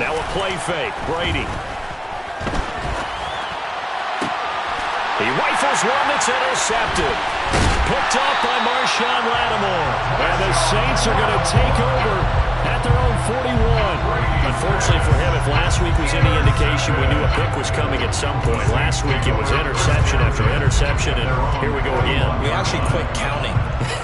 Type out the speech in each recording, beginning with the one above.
Now a play fake. Brady. He rifles one that's intercepted. Picked up by Marshawn Lattimore. And the Saints are going to take over at their own 41. Unfortunately for him, if last week was any indication, we knew a pick was coming at some point. Last week it was interception after interception, and here we go again. We actually quit counting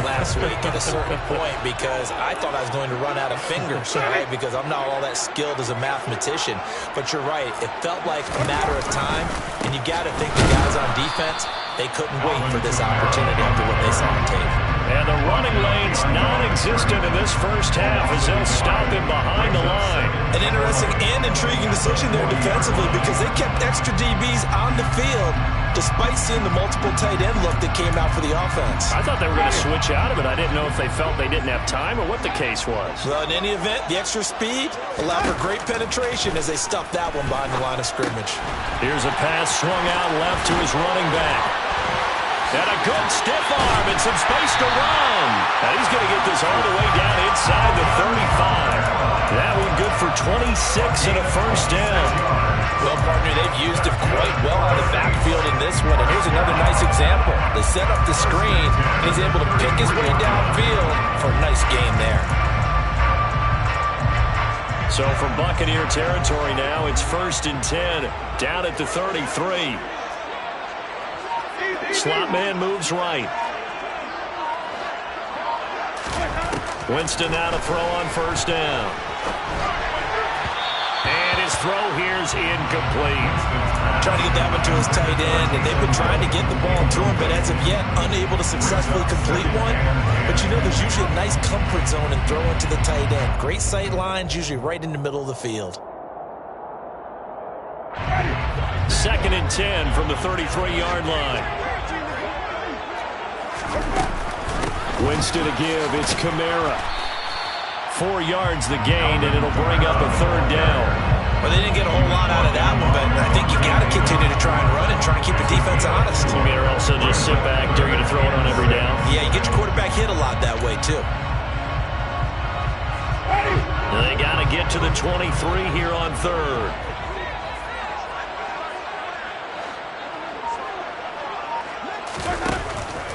last week at a certain point because I thought I was going to run out of fingers, right? Because I'm not all that skilled as a mathematician. But you're right. It felt like a matter of time, and you got to think the guys on defense, they couldn't wait for this opportunity after what they saw on tape. And the running lane's non-existent in this first half as they'll stop him behind the line. An interesting and intriguing decision there defensively because they kept extra DBs on the field despite seeing the multiple tight end look that came out for the offense. I thought they were going to switch out of it. I didn't know if they felt they didn't have time or what the case was. Well, in any event, the extra speed allowed for great penetration as they stuffed that one behind the line of scrimmage. Here's a pass swung out left to his running back. And a good stiff arm and some space to run. And he's going to get this all the way down inside the 35. That one good for 26 and a first down. Well, partner, they've used him quite well out of the backfield in this one. And here's another nice example. They set up the screen, and he's able to pick his way downfield for a nice gain there. So from Buccaneer territory now, it's 1st and 10 down at the 33. Slot man moves right. Winston now to throw on first down. And his throw here's incomplete. Trying to get that one to his tight end, and they've been trying to get the ball to him, but as of yet, unable to successfully complete one. But you know, there's usually a nice comfort zone in throwing to the tight end. Great sight lines, usually right in the middle of the field. 2nd and 10 from the 33-yard line. Winston to give. It's Kamara. 4 yards the gain, and it'll bring up a 3rd down. Well, they didn't get a whole lot out of that one, but I think you got to continue to try and run and try and keep the defense honest. You mean also just sit back, dare you to throw it on every down? Yeah, you get your quarterback hit a lot that way, too. They got to get to the 23 here on 3rd.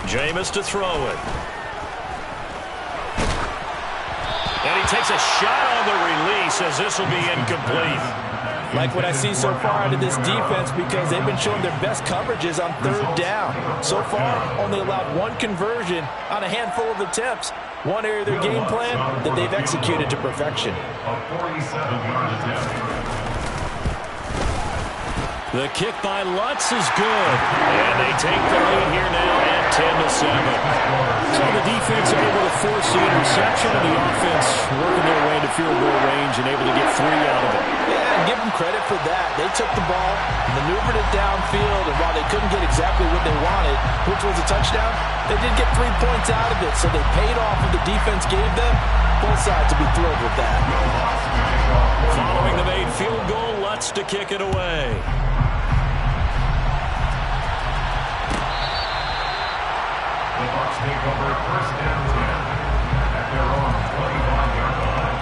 Jameis to throw it. And he takes a shot on the release as this will be incomplete. Like what I see so far out of this defense because they've been showing their best coverages on 3rd down. So far, only allowed 1 conversion on a handful of attempts. One area of their game plan that they've executed to perfection. The kick by Lutz is good. And they take the lead here now at 10-7. So the defense able to force the interception, and the offense working their way to field goal range and able to get 3 out of it. Yeah, and give them credit for that. They took the ball, maneuvered it downfield, and while they couldn't get exactly what they wanted, which was a touchdown, they did get 3 points out of it. So they paid off what the defense gave them. Both sides to be thrilled with that. Following the made field goal, Lutz to kick it away. The Bucs take over 1st and 10 at their own 21-yard line.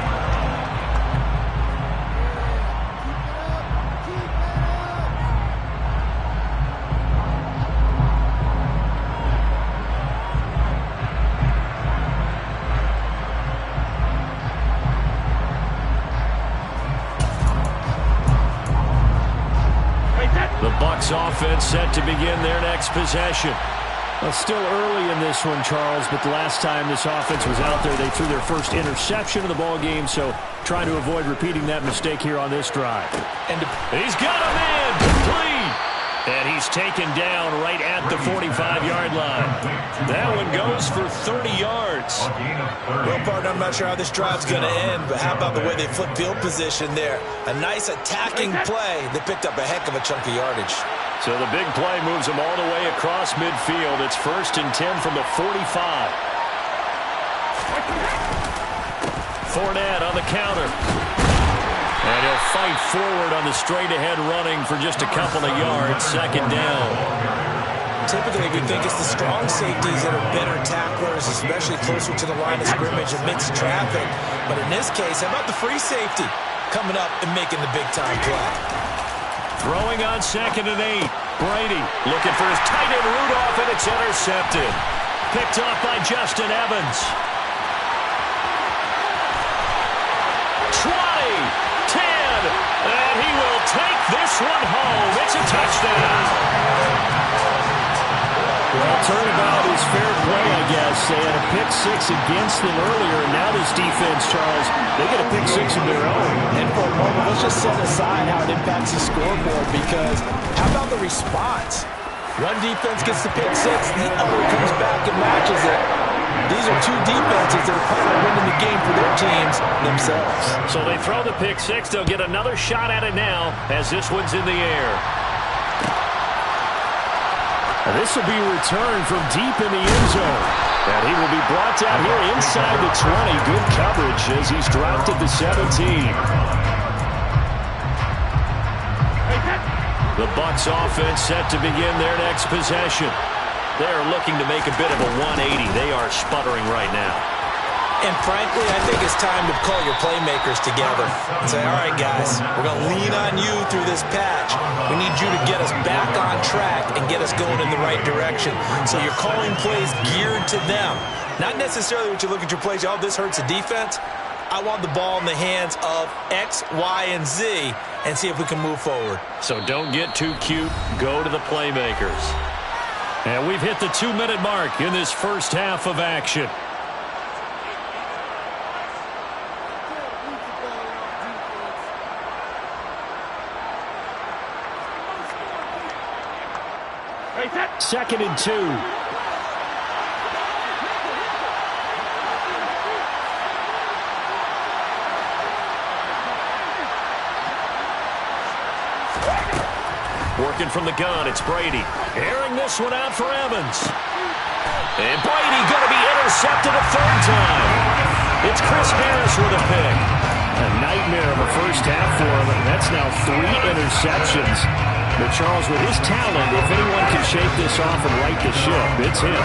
The Bucs offense set to begin their next possession. Well, still early in this one, Charles, but the last time this offense was out there, they threw their first interception of the ball game, so trying to avoid repeating that mistake here on this drive. And he's got a man complete, and he's taken down right at the 45-yard line. That one goes for 30 yards. Well, partner, I'm not sure how this drive's going to end, but how about the way they flip field position there? A nice attacking play that picked up a heck of a chunk of yardage. So the big play moves them all the way across midfield. It's 1st and 10 from the 45. Fournette on the counter. And he'll fight forward on the straight-ahead running for just a couple of yards. 2nd down. Typically, we think it's the strong safeties that are better tacklers, especially closer to the line of scrimmage amidst traffic. But in this case, how about the free safety? coming up and making the big-time play. Throwing on 2nd and 8. Brady looking for his tight end Rudolph, and it's intercepted. Picked off by Justin Evans. 20, 10, and he will take this one home. It's a touchdown. Well, turnabout is fair play, I guess. They had a pick 6 against them earlier, and now this defense, Charles, they get a pick 6 of their own. And for a moment, let's just set aside how it impacts the scoreboard, because how about the response? One defense gets the pick 6, the other comes back and matches it. These are two defenses that are planning on winning the game for their teams themselves. So they throw the pick 6. They'll get another shot at it now as this one's in the air. This will be returned from deep in the end zone. And he will be brought down here inside the 20. Good coverage as he's dropped at the 17. The Bucs offense set to begin their next possession. They're looking to make a bit of a 180. They are sputtering right now. And frankly, I think it's time to call your playmakers together and say, all right, guys, we're going to lean on you through this patch. We need you to get us back on track and get us going in the right direction. So you're calling plays geared to them. Not necessarily what you look at your plays, oh, this hurts the defense. I want the ball in the hands of X, Y, and Z and see if we can move forward. So don't get too cute. Go to the playmakers. And we've hit the 2-minute mark in this first half of action. Second and 2. Working from the gun, it's Brady. Airing this one out for Evans. And Brady going to be intercepted a third time. It's Chris Harris with a pick. A nightmare of a first half for him, and that's now 3 interceptions. But Charles, with his talent, if anyone can shake this off and right the ship, it's him.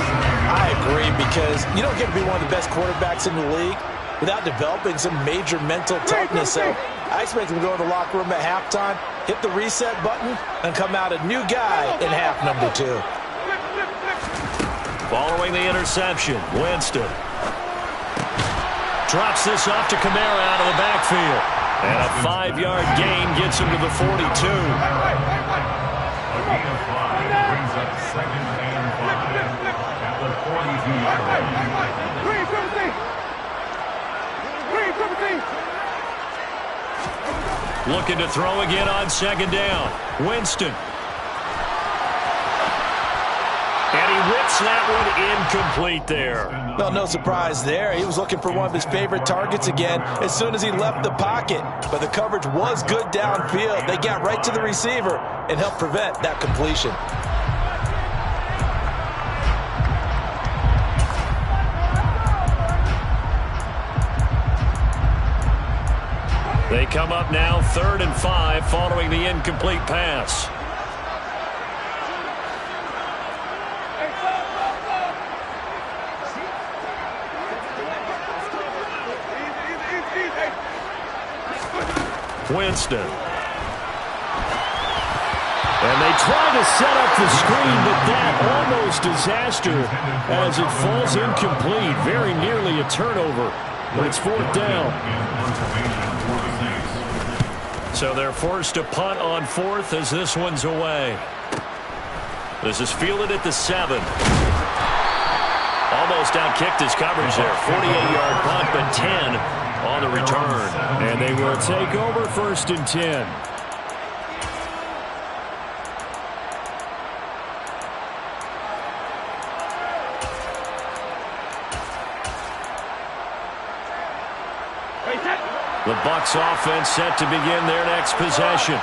I agree, because you don't get to be one of the best quarterbacks in the league without developing some major mental toughness. So I expect him to go to the locker room at halftime, hit the reset button, and come out a new guy in half number 2. Following the interception, Winston drops this off to Kamara out of the backfield. And a 5-yard gain gets him to the 42. A gain of 5 brings up 2nd and 5 at the 42-yard line. Looking to throw again on 2nd down. Winston. And he whips that one incomplete there. Well, no surprise there. He was looking for one of his favorite targets again as soon as he left the pocket. But the coverage was good downfield. They got right to the receiver and helped prevent that completion. They come up now 3rd and 5 following the incomplete pass. Winston. And they try to set up the screen, but that almost disaster as it falls incomplete. Very nearly a turnover, but it's 4th down. So they're forced to punt on 4th as this one's away. This is fielded at the 7. Almost outkicked his coverage there. 48-yard punt, but 10 on the return. And they will take over 1st and 10. The Bucs offense set to begin their next possession.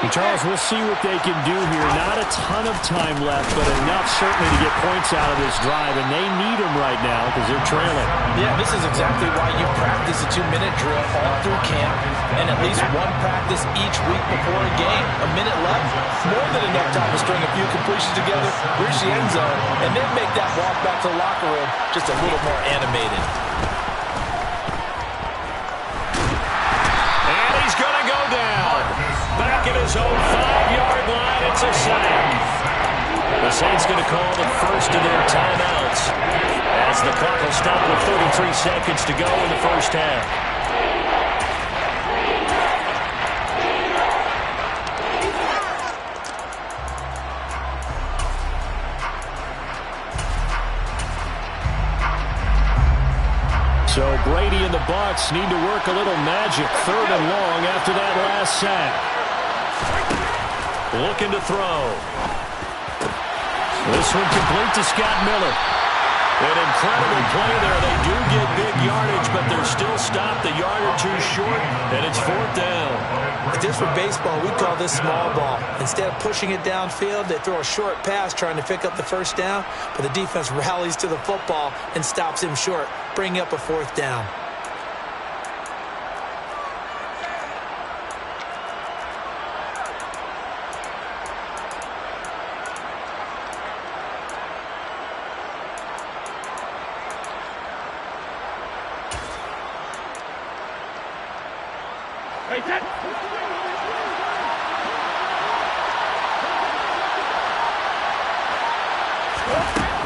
And Charles, we'll see what they can do here. Not a ton of time left, but enough certainly to get points out of this drive, and they need them right now because they're trailing. Yeah, this is exactly why you practice a 2-minute drill all through camp and at least one practice each week before a game. A minute left, more than enough time to string a few completions together, reach the end zone, and then make that walk back to the locker room just a little more animated. his own 5-yard line. It's a sack. The Saints going to call the first of their timeouts as the clock will stop with 33 seconds to go in the first half. So Brady and the Bucs need to work a little magic. 3rd and long after that last sack. Looking to throw. This one complete to Scott Miller. An incredible play there. They do get big yardage, but they're still stopped a yard or two short, and it's 4th down. Just for baseball, we call this small ball. Instead of pushing it downfield, they throw a short pass trying to pick up the first down, but the defense rallies to the football and stops him short, bringing up a 4th down.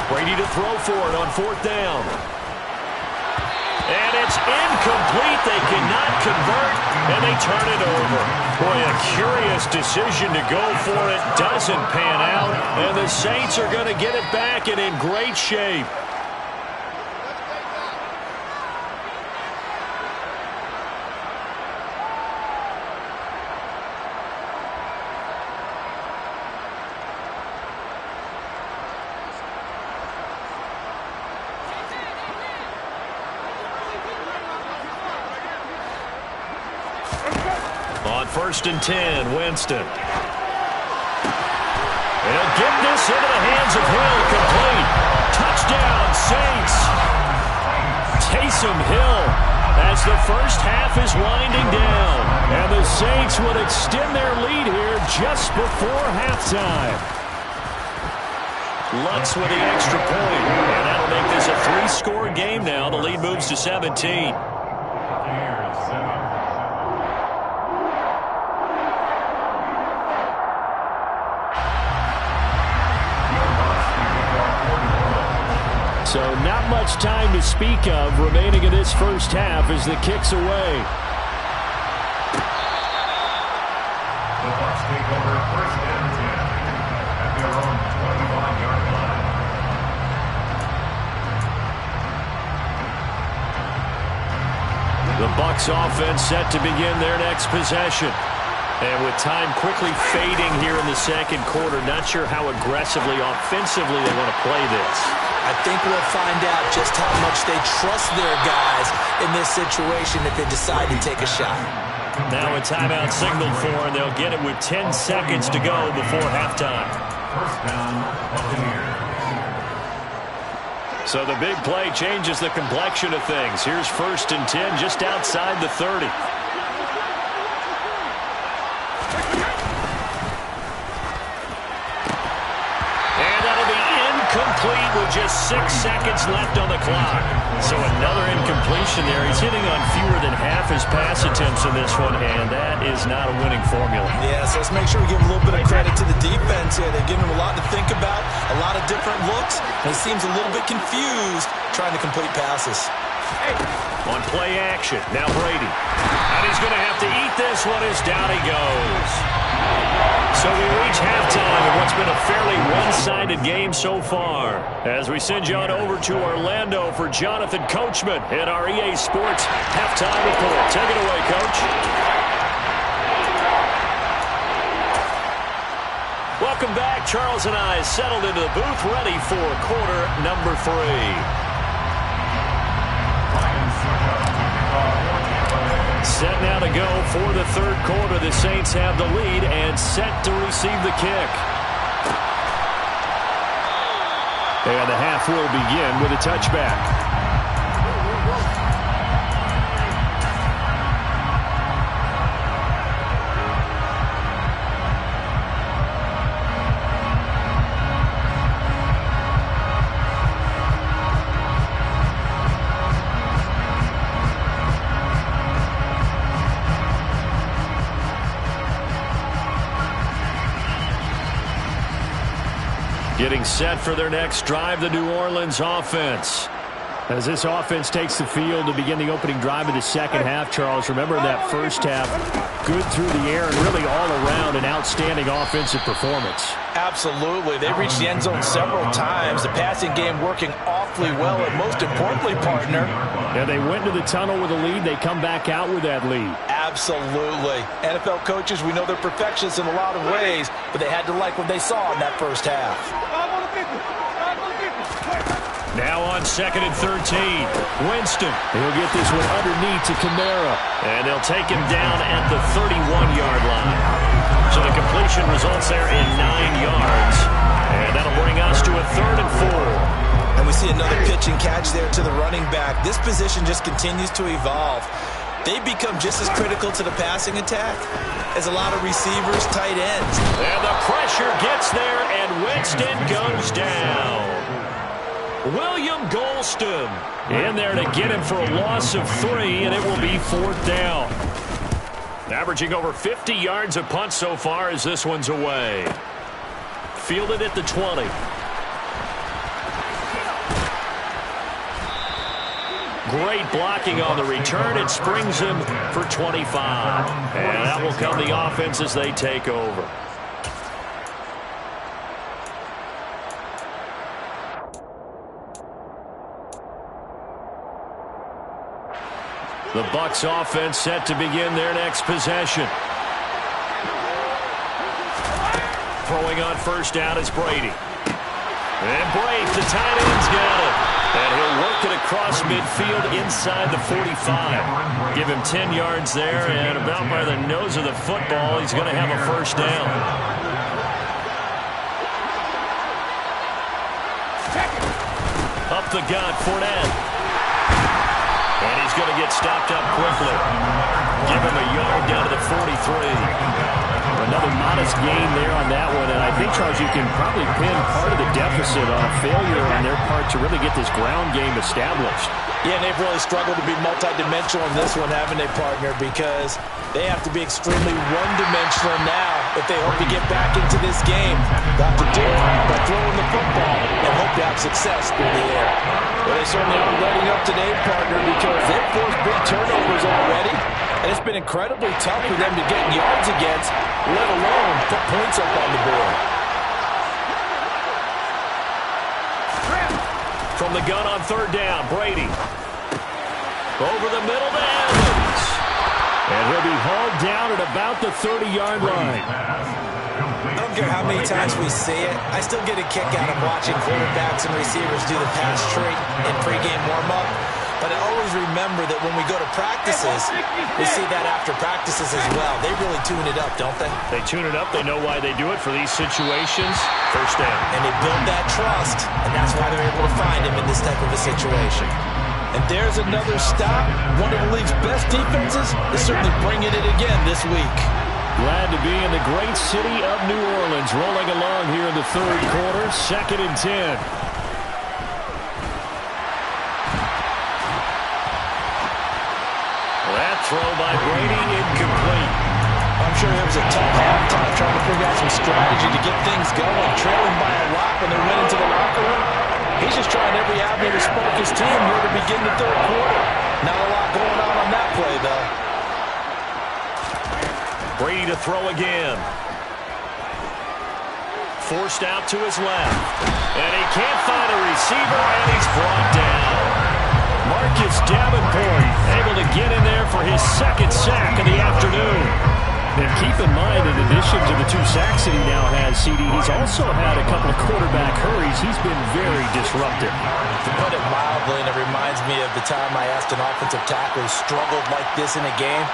Brady to throw for it on 4th down. And it's incomplete. They cannot convert, and they turn it over. Boy, a curious decision to go for it. Doesn't pan out, and the Saints are going to get it back and in great shape. On 1st and 10, Winston. They'll get this into the hands of Hill, complete. Touchdown, Saints. Taysom Hill as the first half is winding down. And the Saints would extend their lead here just before halftime. Lutz with the extra point. And that'll make this a 3-score game now. The lead moves to 17. So not much time to speak of remaining in this first half as the kick's away. The Bucs take over 1st and 10 at their own 21-yard line. The Bucs offense set to begin their next possession. And with time quickly fading here in the second quarter, not sure how aggressively, offensively they want to play this. I think we'll find out just how much they trust their guys in this situation if they decide to take a shot. Now a timeout signaled for, and they'll get it with 10 seconds to go before halftime. 1st down, Buccaneers. So the big play changes the complexion of things. Here's 1st and 10 just outside the 30. Complete with just 6 seconds left on the clock. So another incompletion there. He's hitting on fewer than half his pass attempts in this one, and that is not a winning formula. Yeah, so let's make sure we give him a little bit of credit to the defense here. They've given him a lot to think about, a lot of different looks, and he seems a little bit confused trying to complete passes. On play action, now Brady. And he's going to have to eat this one as down he goes. So we reach halftime in what's been a fairly one-sided game so far. As we send you on over to Orlando for Jonathan Coachman in our EA Sports Halftime Report. Take it away, Coach. Welcome back. Charles and I settled into the booth, ready for quarter number 3. Set now to go for the 3rd quarter. The Saints have the lead and set to receive the kick. And the half will begin with a touchback. Getting set for their next drive, the New Orleans offense. As this offense takes the field to begin the opening drive of the second half, Charles, remember in that first half, good through the air and really all around an outstanding offensive performance. Absolutely. They reached the end zone several times. The passing game working awfully well, and most importantly, partner. Yeah, they went to the tunnel with a lead. They come back out with that lead. Absolutely. NFL coaches, we know they're perfectionists in a lot of ways, but they had to like what they saw in that first half. Now on 2nd and 13. Winston. He'll get this one underneath to Kamara. And they'll take him down at the 31-yard line. So the completion results there in 9 yards. And that'll bring us to a 3rd and 4. And we see another pitch and catch there to the running back. This position just continues to evolve. They become just as critical to the passing attack as a lot of receivers, tight ends. And the pressure gets there, and Winston goes down. William Golston in there to get him for a loss of 3, and it will be 4th down. Averaging over 50 yards a punt so far as this one's away. Fielded at the 20. Great blocking on the return. It springs him for 25. And that will come the offense as they take over. The Bucs offense set to begin their next possession. Throwing on first down is Brady. And Brady, the tight end's got it. And he'll work it across midfield inside the 45. Give him 10 yards there, and about by the nose of the football, he's going to have a first down. Up the gut, Fournette. And he's going to get stopped up quickly. Give him a yard down to the 43. Another modest gain there on that one. And I think, Charles, you can probably pin part of the deficit on a failure on their part to really get this ground game established. Yeah, and they've really struggled to be multidimensional in this one, haven't they, partner? Because they have to be extremely one-dimensional now if they hope to get back into this game. Got to do it by throwing the football and hope to have success through the air. Well, they certainly aren't letting up today, partner, because they've forced big turnovers already, and it's been incredibly tough for them to get yards against, let alone put points up on the board. From the gun on 3rd down, Brady. Over the middle to Evans. And he'll be hauled down at about the 30-yard line. I don't care how many times we see it. I still get a kick out of watching quarterbacks and receivers do the pass trick in pregame warm-up. But I always remember that when we go to practices, we see that after practices as well. They really tune it up, don't they? They tune it up. They know why they do it for these situations. First down. And they build that trust, and that's why they're able to find him in this type of a situation. And there's another stop. One of the league's best defenses is certainly bringing it again this week. Glad to be in the great city of New Orleans, rolling along here in the 3rd quarter, 2nd and 10. That throw by Brady incomplete. I'm sure it was a tough halftime trying to figure out some strategy to get things going, trailing by a lot when they went into the locker room. He's just trying every avenue to spark his team here to begin the 3rd quarter. Not a lot going on that play, though. Brady to throw again. Forced out to his left. And he can't find a receiver, and he's brought down. Marcus Davenport able to get in there for his 2nd sack of the afternoon. And keep in mind, in addition to the 2 sacks that he now has, CD, he's also had a couple of quarterback hurries. He's been very disruptive. To put it mildly, and it reminds me of the time I asked an offensive tackle who struggled like this in a game,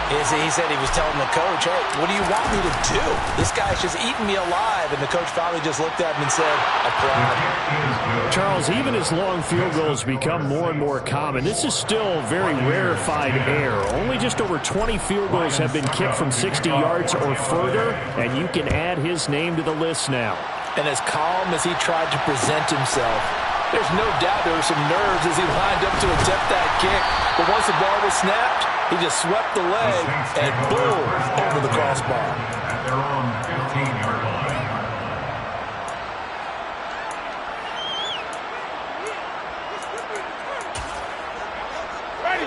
he said he was telling the coach, hey, what do you want me to do? This guy's just eating me alive. And the coach finally just looked at him and said, apply. Charles, even as long field goals become more and more common, this is still very rarefied air. Only just over 20 field goals have been kicked from 60 yards or further, and you can add his name to the list now. And as calm as he tried to present himself, there's no doubt there were some nerves as he lined up to attempt that kick. But once the ball was snapped, he just swept the leg and boom, over the crossbar. At their own 15-yard line.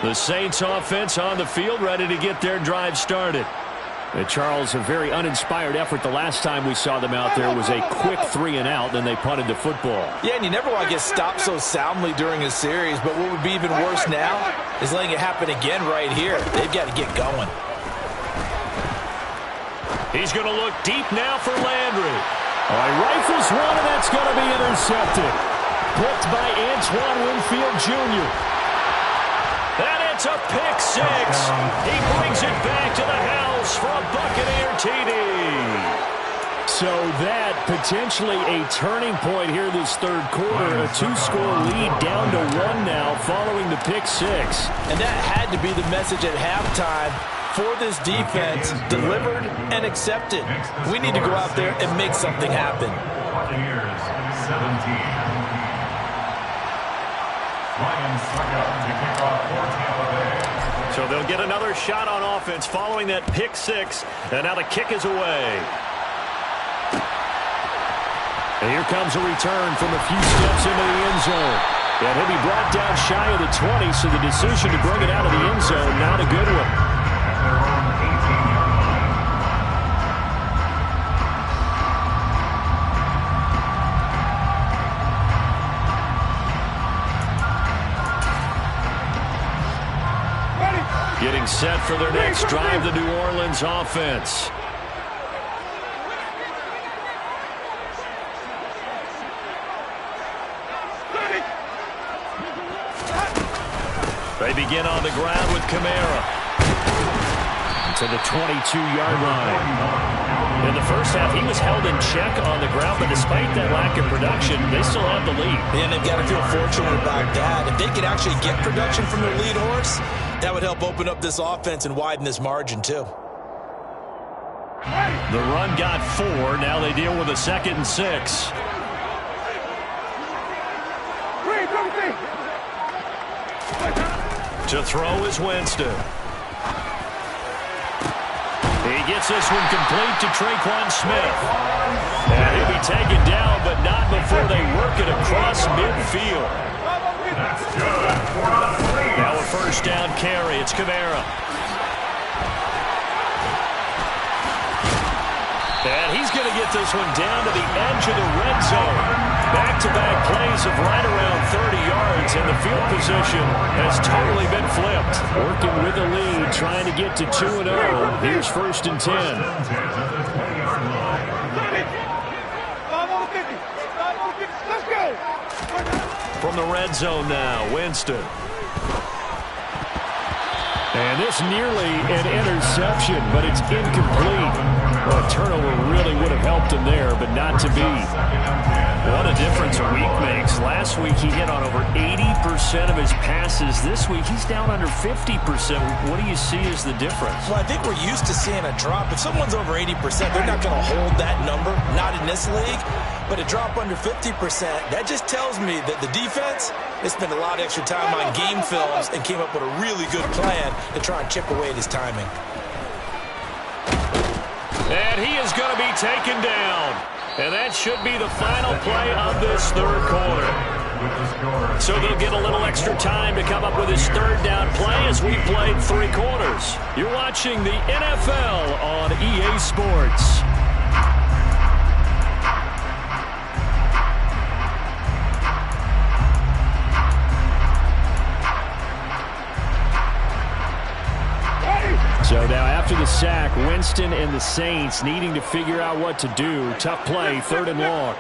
The Saints offense on the field, ready to get their drive started. Charles, a very uninspired effort. The last time we saw them out there was a quick 3-and-out, then they punted the football. Yeah, and you never want to get stopped so soundly during a series, but what would be even worse now is letting it happen again right here. They've got to get going. He's going to look deep now for Landry. He rifles one, and that's going to be intercepted. Picked by Antoine Winfield Jr. And it's a pick six. He brings it back to the house for a Buccaneer TD. So that potentially a turning point here this third quarter. A 2-score lead down to 1 now following the pick six. And that had to be the message at halftime for this defense. Delivered and accepted. We need to go out there and make something happen. Buccaneers 17. Lions suck up to kick off for Tampa Bay. So they'll get another shot on offense following that pick six. And now the kick is away. And here comes a return from a few steps into the end zone. And he'll be brought down shy of the 20, so the decision to bring it out of the end zone, not a good one. At their own 18-yard line. Getting set for their next drive, the New Orleans offense. They begin on the ground with Kamara. To the 22-yard line. In the first half, he was held in check on the ground, but despite that lack of production, they still have the lead. And they've got to feel fortunate about that. If they could actually get production from their lead horse, that would help open up this offense and widen this margin, too. The run got 4. Now they deal with a 2nd and 6. To throw is Winston. He gets this one complete to Traquan Smith. And he'll be taken down, but not before they work it across midfield. That's good. Now a first down carry. It's Kamara. And he's going to get this one down to the edge of the red zone. Back-to-back plays of right around 30 yards, and the field position has totally been flipped. Working with the lead, trying to get to 2-0. Here's 1st and 10. From the red zone now, Winston. And this nearly an interception, but it's incomplete. Well, a turnover really would have helped him there, but not to be. What a difference a week makes. Last week he hit on over 80% of his passes. This week he's down under 50%. What do you see as the difference? Well, I think we're used to seeing a drop. If someone's over 80%, they're not going to hold that number. Not in this league. But a drop under 50%, that just tells me that the defense has spent a lot of extra time on game films and came up with a really good plan to try and chip away at his timing. And he is going to be taken down. And that should be the final play of this third quarter. So they'll get a little extra time to come up with his third down play as we played 3 quarters. You're watching the NFL on EA Sports. So now after the sack, Winston and the Saints needing to figure out what to do. Tough play, 3rd and long.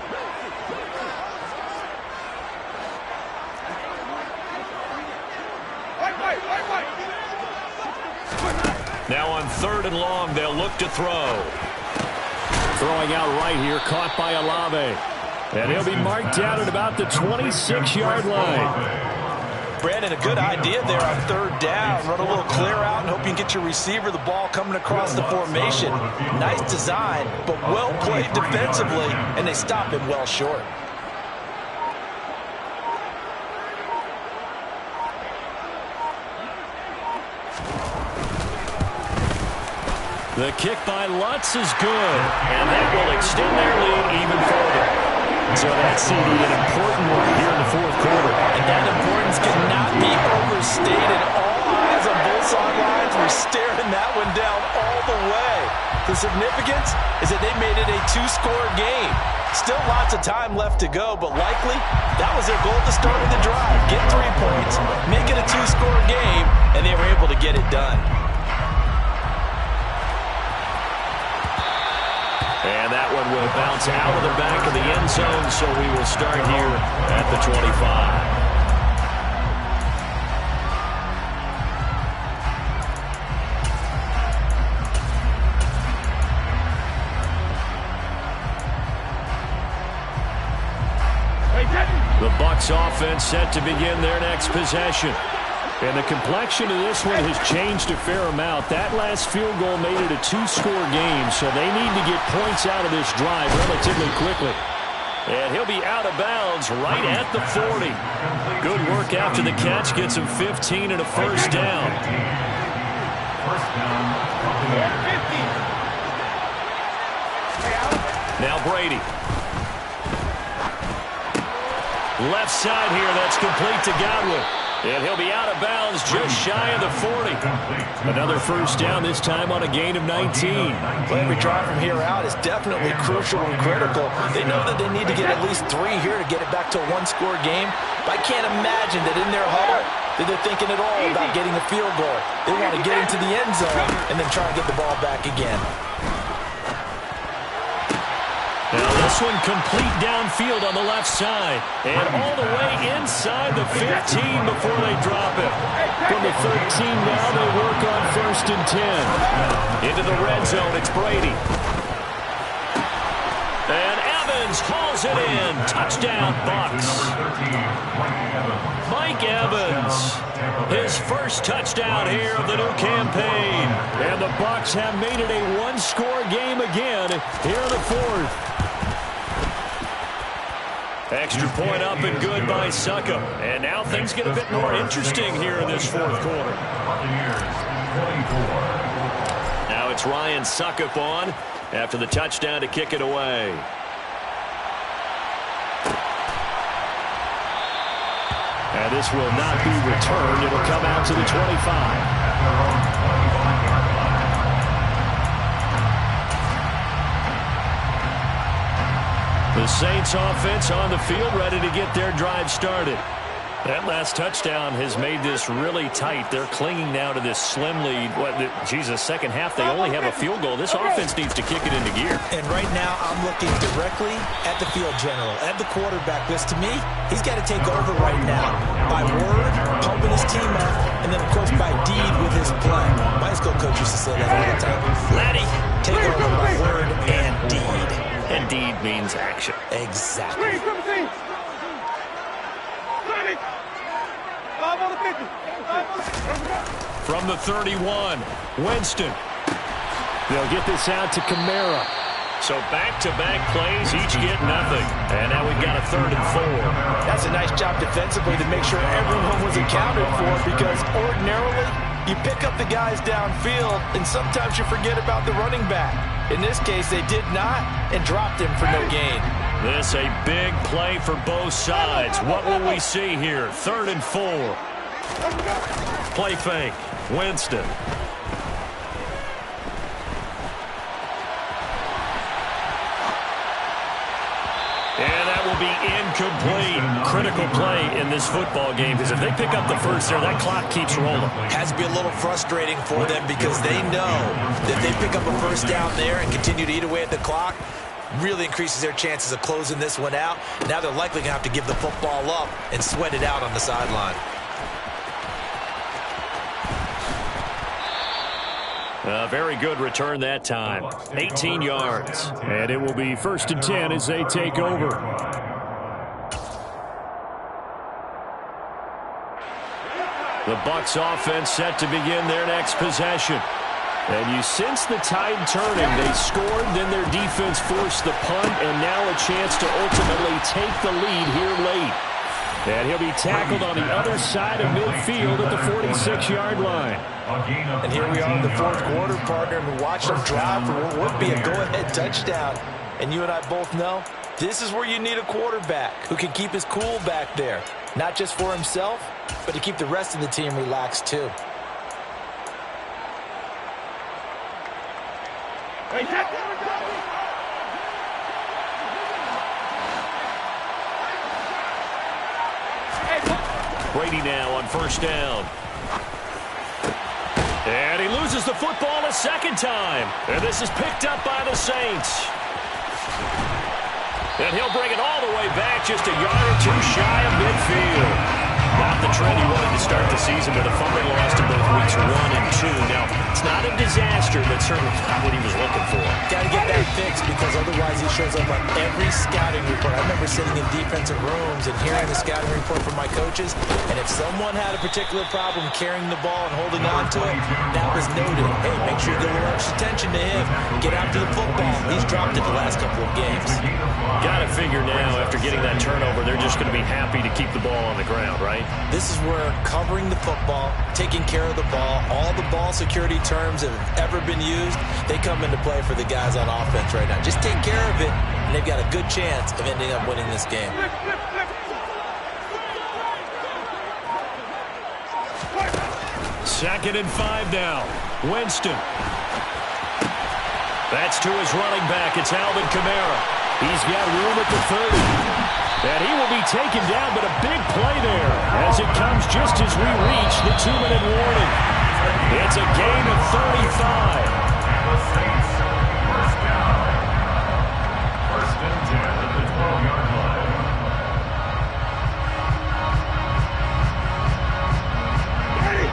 Now on 3rd and long, they'll look to throw. Throwing out right here, caught by Olave. And he'll be marked down at about the 26-yard line. Brandon, a good idea there on 3rd down. Run a little clear out and hope you can get your receiver the ball coming across the formation. Nice design, but well played defensively, and they stop him well short. The kick by Lutz is good, and that will extend their lead even further. So that CD, an important one here in the 4th quarter. And that importance cannot be overstated. All both sidelines were staring that one down all the way. The significance is that they made it a 2-score game. Still lots of time left to go, but likely that was their goal at the start of the drive. Get 3 points, make it a 2-score game, and they were able to get it done. And that one will bounce out of the back of the end zone, so we will start here at the 25. The Bucs offense set to begin their next possession. And the complexion of this one has changed a fair amount. That last field goal made it a 2-score game, so they need to get points out of this drive relatively quickly. And he'll be out of bounds right at the 40. Good work after the catch. Gets him 15 and a first down. Now Brady. Left side here, that's complete to Godwin. And he'll be out of bounds just shy of the 40. Another first down, this time on a gain of 19. Well, every drive from here out is definitely crucial and critical. They know that they need to get at least 3 here to get it back to a 1-score game. But I can't imagine that in their huddle that they're thinking at all about getting a field goal. They want to get into the end zone and then try and get the ball back again. Now this one complete downfield on the left side. And all the way inside the 15 before they drop it. From the 13 now they work on 1st and 10. Into the red zone, it's Brady. And Evans hauls it in. Touchdown, Bucs. Mike Evans. His first touchdown here of the new campaign. And the Bucs have made it a 1-score game again here in the 4th. Extra point up and good by Suckup. And now things get a bit more interesting here in this 4th quarter. Now it's Ryan Suckup on after the touchdown to kick it away. And this will not be returned. It'll come out to the 25. The Saints offense on the field, ready to get their drive started. That last touchdown has made this really tight. They're clinging now to this slim lead. Second half, they only have a field goal. This offense needs to kick it into gear. And right now, I'm looking directly at the field general, at the quarterback. Because to me, he's got to take over right now. By word, pumping his team up, and then, of course, by deed with his play. My high school coach used to say that all the time. Laddie, take over by word and deed. And deed means action. Exactly. From the 31, Winston. They'll get this out to Kamara. So back-to-back plays, each get nothing. And now we've got a 3rd and 4. That's a nice job defensively to make sure everyone was accounted for, because ordinarily you pick up the guys downfield and sometimes you forget about the running back. In this case, they did not and dropped him for no gain. This a big play for both sides. What will we see here? 3rd and 4. Play fake. Winston. And that will be incomplete. Critical play in this football game, because if they pick up the first there, that clock keeps rolling. Has to be a little frustrating for them, because they know that they pick up a first down there and continue to eat away at the clock, really increases their chances of closing this one out. Now they're likely going to have to give the football up and sweat it out on the sideline. A very good return that time. 18 yards. And it will be 1st and 10 as they take over. The Bucs offense set to begin their next possession. And you sense the tide turning. They scored, then their defense forced the punt, and now a chance to ultimately take the lead here late. And he'll be tackled on the other side of midfield at the 46-yard line. And here we are in the 4th quarter, partner, and we watch them drive for what would be a go-ahead touchdown. And you and I both know this is where you need a quarterback who can keep his cool back there. Not just for himself, but to keep the rest of the team relaxed too. Brady now on first down. And he loses the football a second time. And this is picked up by the Saints. And he'll bring it all the way back, just a yard or two shy of midfield. Not the trend he wanted to start the season with a fumble loss in both weeks 1 and 2. Now, it's not a disaster, but certainly not what he was looking for. Got to get that fixed because otherwise he shows up on every scouting report. I remember sitting in defensive rooms and hearing the scouting report from my coaches, and if someone had a particular problem carrying the ball and holding on to it, that was noted. Hey, make sure you give a little extra attention to him. Get after the football. He's dropped it the last couple of games. Got to figure now, after getting that turnover, they're just going to be happy to keep the ball on the ground, right? This is where covering the football, taking care of the ball, all the ball security terms that have ever been used, they come into play for the guys on offense right now. Just take care of it, and they've got a good chance of ending up winning this game. Second and 5 now. Winston. That's to his running back. It's Alvin Kamara. He's got room at the 30. And he will be taken down, but a big play there as it comes just as we reach the 2-minute warning. It's a gain of 35. And the Saints, first down. First and 10 at the 12-yard line. Wait.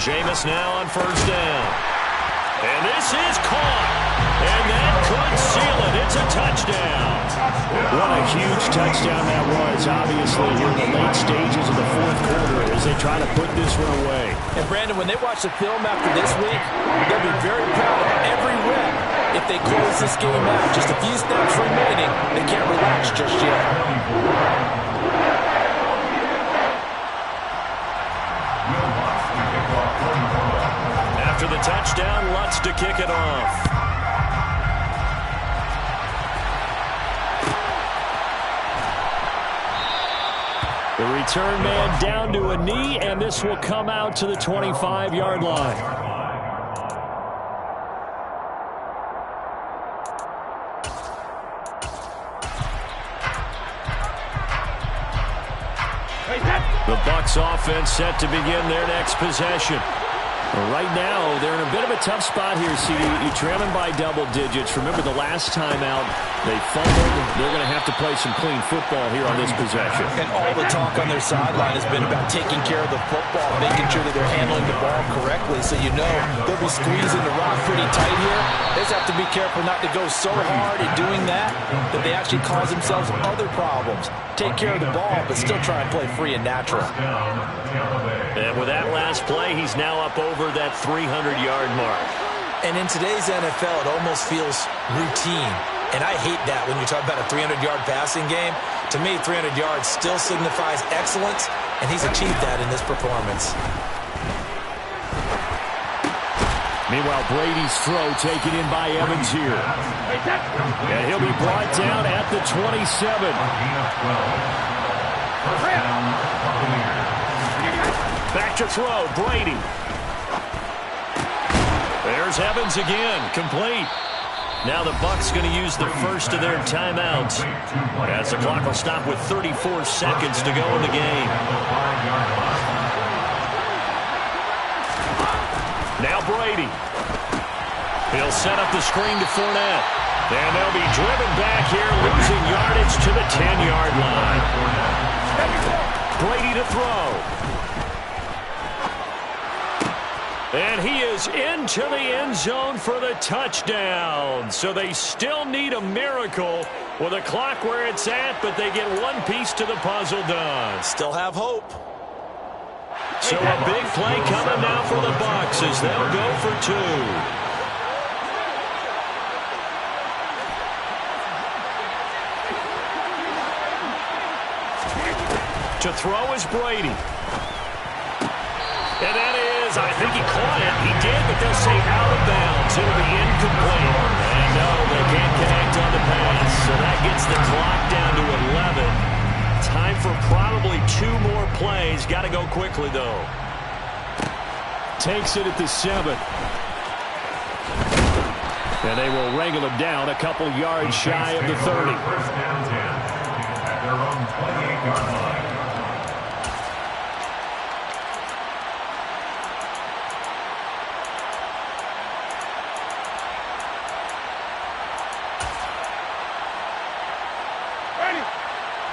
Jameis now on first down. And this is caught. And that could seal it. It's a touchdown. What a huge touchdown that was, obviously, here in the late stages of the fourth quarter as they try to put this one away. And, Brandon, when they watch the film after this week, they'll be very proud of every rep if they close this game out. Just a few snaps remaining. They can't relax just yet. After the touchdown, Lutz to kick it off. The return man down to a knee, and this will come out to the 25-yard line. The Bucs offense set to begin their next possession. Right now, they're in a bit of a tough spot here, CD. You trail them by double digits. Remember the last time out, they fumbled. They're going to have to play some clean football here on this possession. And all the talk on their sideline has been about taking care of the football, making sure that they're handling the ball correctly. So you know they'll be squeezing the rock pretty tight here. They just have to be careful not to go so hard in doing that they actually cause themselves other problems. Take care of the ball, but still try and play free and natural. And with that last play, he's now up over that 300-yard mark. And in today's NFL, it almost feels routine. And I hate that when you talk about a 300-yard passing game. To me, 300 yards still signifies excellence, and he's achieved that in this performance. Meanwhile, Brady's throw taken in by Evans here. And he'll be brought down at the 27. Back to throw, Brady. There's Evans again, complete. Now the Bucs going to use the first of their timeouts, as the clock will stop with 34 seconds to go in the game. Now Brady. He'll set up the screen to Fournette. And they'll be driven back here, losing yardage to the 10-yard line. Brady to throw. And he is into the end zone for the touchdown. So they still need a miracle with a clock where it's at, but they get one piece to the puzzle done. Still have hope. So a big play coming now for the Bucs as they'll go for two. To throw is Brady. And that is, I think he caught it. He did, but they'll say out of bounds. It'll be incomplete. No, they can't connect on the pass. So that gets the clock down to 11. Time for probably 2 more plays. Got to go quickly, though. Takes it at the 7. And they will wrangle him down a couple yards shy of the 30. First down 10 at their own 28-yard line.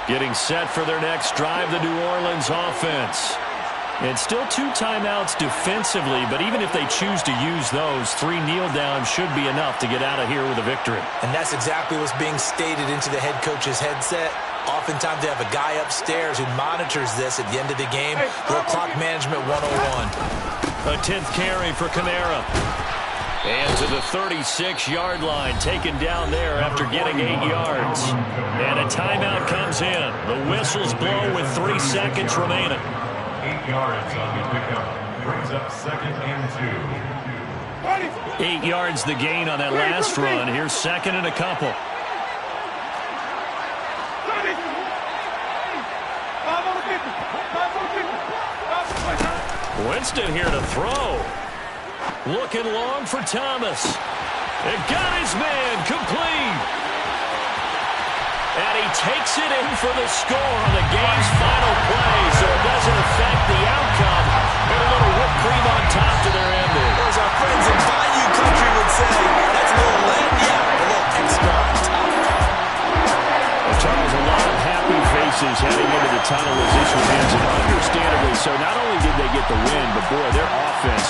Getting set for their next drive, the New Orleans offense. And still 2 timeouts defensively, but even if they choose to use those, 3 kneel downs should be enough to get out of here with a victory. And that's exactly what's being stated into the head coach's headset. Oftentimes they have a guy upstairs who monitors this at the end of the game. Little clock management 101. A 10th carry for Kamara. And to the 36-yard line, taken down there after getting 8 yards. And a timeout comes in. The whistles blow with 3 seconds remaining. 8 yards on the pickup. Brings up 2nd and 2. 8 yards the gain on that last run. Here's 2nd and a couple. Winston here to throw. Looking long for Thomas. It got his man complete. And he takes it in for the score on the game's final play, so it doesn't affect the outcome. And a little whipped cream on top to their ending. As our friends in Bayou Country would say, that's a little lagniappe, a little extra on top. Well, Charles, a lot of happy faces heading into the tunnel as this one ends, and understandably so. Not only did they get the win, but boy, their offense